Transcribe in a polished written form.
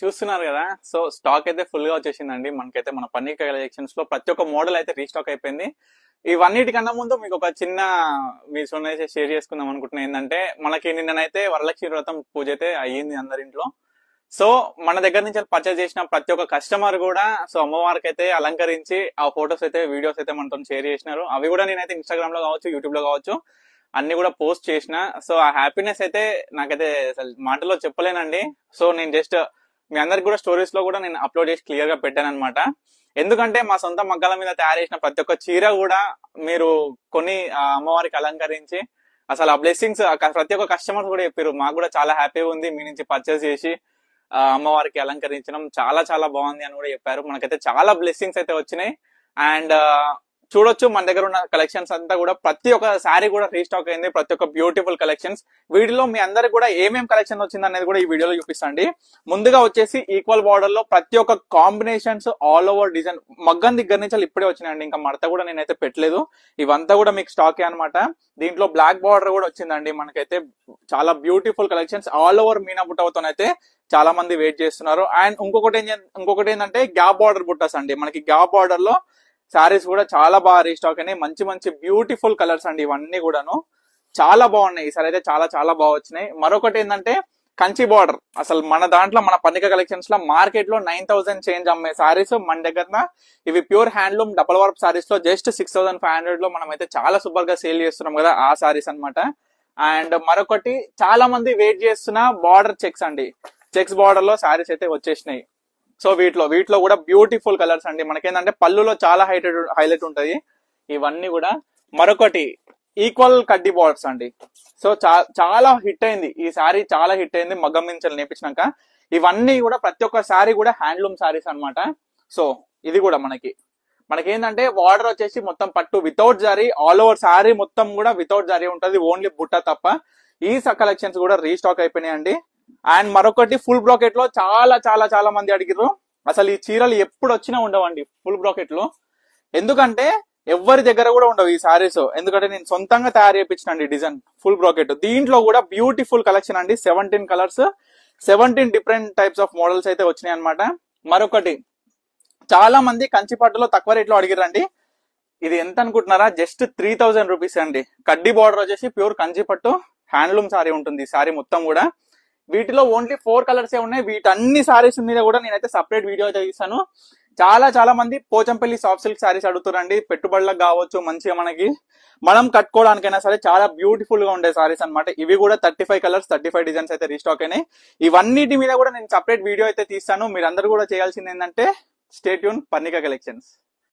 చూస్తున్నారు కదా. So stock అయితే ఫుల్ గా వచ్చేసిందండి. మనకైతే మన పన్నీర్ కలెక్షన్స్ లో ప్రతి ఒక్క మోడల్ అయితే రీస్టాక్ అయిపోయింది. ఇవన్నిటికన్నా ముందు మీకు ఒక చిన్న మీ అయితే షేర్ చేసుకుందాం అనుకుంటున్నా. ఏంటంటే మనకి నిన్ననైతే వరలక్ష్మి వ్రతం పూజ అయితే అయ్యింది అందరింట్లో. సో మన దగ్గర నుంచి పర్చేస్ చేసిన ప్రతి ఒక్క కస్టమర్ కూడా సో అమ్మవారికి అయితే అలంకరించి ఆ ఫొటోస్ అయితే వీడియోస్ అయితే మనతో షేర్ చేసినారు. అవి కూడా నేనైతే ఇన్స్టాగ్రామ్ లో కావచ్చు, యూట్యూబ్ లో కావచ్చు అన్ని కూడా పోస్ట్ చేసిన. సో ఆ హ్యాపీనెస్ అయితే నాకైతే అసలు మాటలో చెప్పలేనండి. సో నేను జస్ట్ మీ అందరికి కూడా స్టోరీస్ లో కూడా నేను అప్లోడ్ చేసి క్లియర్ గా పెట్టాను అనమాట. ఎందుకంటే మా సొంత మగ్గాల మీద తయారు చేసిన ప్రతి ఒక్క చీర కూడా మీరు కొన్ని అమ్మవారికి అలంకరించి అసలు ఆ బ్లెస్సింగ్స్ ప్రతి ఒక్క కస్టమర్స్ కూడా చెప్పారు. మాకు కూడా చాలా హ్యాపీగా ఉంది మీ నుంచి పర్చేస్ చేసి అమ్మవారికి అలంకరించడం చాలా చాలా బాగుంది అని కూడా చెప్పారు. మనకైతే చాలా బ్లెస్సింగ్స్ అయితే వచ్చినాయి. అండ్ చూడొచ్చు మన దగ్గర ఉన్న కలెక్షన్స్ అంతా కూడా ప్రతి ఒక్క శారీ కూడా రీస్టాక్ అయింది. ప్రతి ఒక్క బ్యూటిఫుల్ కలెక్షన్స్. వీటిలో మీ అందరికి కూడా ఏమేం కలెక్షన్ వచ్చింది అనేది కూడా ఈ వీడియోలో చూపిస్తాండి. ముందుగా వచ్చేసి ఈక్వల్ బార్డర్ లో ప్రతి ఒక్క కాంబినేషన్స్ ఆల్ ఓవర్ డిజైన్ మగ్గం దగ్గర నుంచి ఇప్పుడే వచ్చినాయండి. ఇంకా మడత కూడా నేనైతే పెట్టలేదు. ఇవంతా కూడా మీకు స్టాకే అనమాట. దీంట్లో బ్లాక్ బార్డర్ కూడా వచ్చిందండి. మనకైతే చాలా beautiful collections all over Meena బుట్టతోనైతే చాలా మంది వెయిట్ చేస్తున్నారు. అండ్ ఇంకొకటి ఏంటంటే గ్యాప్ బార్డర్ బుట్టస్ అండి. మనకి గ్యాప్ బార్డర్ లో శారీస్ కూడా చాలా బాగా రీస్టాక్ అయినాయి. మంచి మంచి బ్యూటిఫుల్ కలర్స్ అండి. ఇవన్నీ కూడాను చాలా బాగున్నాయి. ఈసారి అయితే చాలా చాలా బాగా వచ్చినాయి. మరొకటి ఏంటంటే కంచి బార్డర్. అసలు మన దాంట్లో మన పన్నిక కలెక్షన్స్ లో మార్కెట్ లో 9,000 చేంజ్ అమ్మే శారీస్ మన దగ్గర ఇవి pure handloom double work saris లో జస్ట్ 6,500 లో మనం అయితే చాలా సూపర్ గా సేల్ చేస్తున్నాం కదా, ఆ శారీస్ అనమాట. అండ్ మరొకటి చాలా మంది వెయిట్ చేస్తున్న బార్డర్ చెక్స్ అండి. చెక్స్ బార్డర్ లో శారీస్ అయితే వచ్చేసినాయి. సో వీటిలో కూడా బ్యూటిఫుల్ కలర్స్ అండి. మనకేంటంటే పళ్ళులో చాలా హైలైట్ ఉంటది ఇవన్నీ కూడా. మరొకటి ఈక్వల్ కడ్డీ బార్డర్స్ అండి. సో చాలా హిట్ అయింది ఈ శారీ, చాలా హిట్ అయింది మగ్గం మించలు నేర్పించినాక. ఇవన్నీ కూడా ప్రతి ఒక్క శారీ కూడా హ్యాండ్లూమ్ శారీస్ అనమాట. సో ఇది కూడా మనకేంటంటే బార్డర్ వచ్చేసి మొత్తం పట్టు వితౌట్ జారీ, ఆల్ ఓవర్ శారీ మొత్తం కూడా వితౌట్ జారీ ఉంటది, ఓన్లీ బుట్ట తప్ప. ఈ కలెక్షన్స్ కూడా రీస్టాక్ అయిపోయినాయి అండి. అండ్ మరొకటి ఫుల్ బ్రాకెట్ లో చాలా చాలా చాలా మంది అడిగిర్రు. అసలు ఈ చీరలు ఎప్పుడు వచ్చినా ఉండవండి ఫుల్ బ్రాకెట్ లో. ఎందుకంటే ఎవరి దగ్గర కూడా ఉండవు ఈ శారీస్. ఎందుకంటే నేను సొంతంగా తయారు చేయించిన డిజైన్ ఫుల్ బ్రాకెట్. దీంట్లో కూడా బ్యూటిఫుల్ కలెక్షన్ అండి. 17 colours, 17 different types of models అయితే వచ్చినాయి అనమాట. మరొకటి చాలా మంది కంచి పట్టులో తక్కువ రేట్ లో అడిగిరండి. ఇది ఎంత అనుకుంటున్నారా? జస్ట్ 3,000 రూపీస్ అండి. కడ్డీ బార్డర్ వచ్చేసి ప్యూర్ కంచి పట్టు హ్యాండ్లూమ్ సారీ ఉంటుంది. ఈ సారీ మొత్తం కూడా వీటిలో ఓన్లీ 4 కలర్స్ ఉన్నాయి. వీటన్ని సారీస్ మీద కూడా నేనైతే సపరేట్ వీడియో అయితే ఇస్తాను. చాలా చాలా మంది పోచంపల్లి సాఫ్ట్ సిల్క్ సారీస్ అడుగుతారండి. పెట్టుబడులకు కావచ్చు, మంచిగా మనం కట్టుకోవడానికైనా సరే చాలా బ్యూటిఫుల్ గా ఉండే సారీస్ అనమాట. ఇవి కూడా 35 కలర్స్, 35 డిజైన్స్ అయితే రీస్టాక్ అయినాయి. ఇవన్నిటి మీద కూడా నేను సపరేట్ వీడియో అయితే తీస్తాను. మీరందరూ కూడా చేయాల్సింది ఏంటంటే స్టే ట్యూన్ పన్నిక కలెక్షన్స్.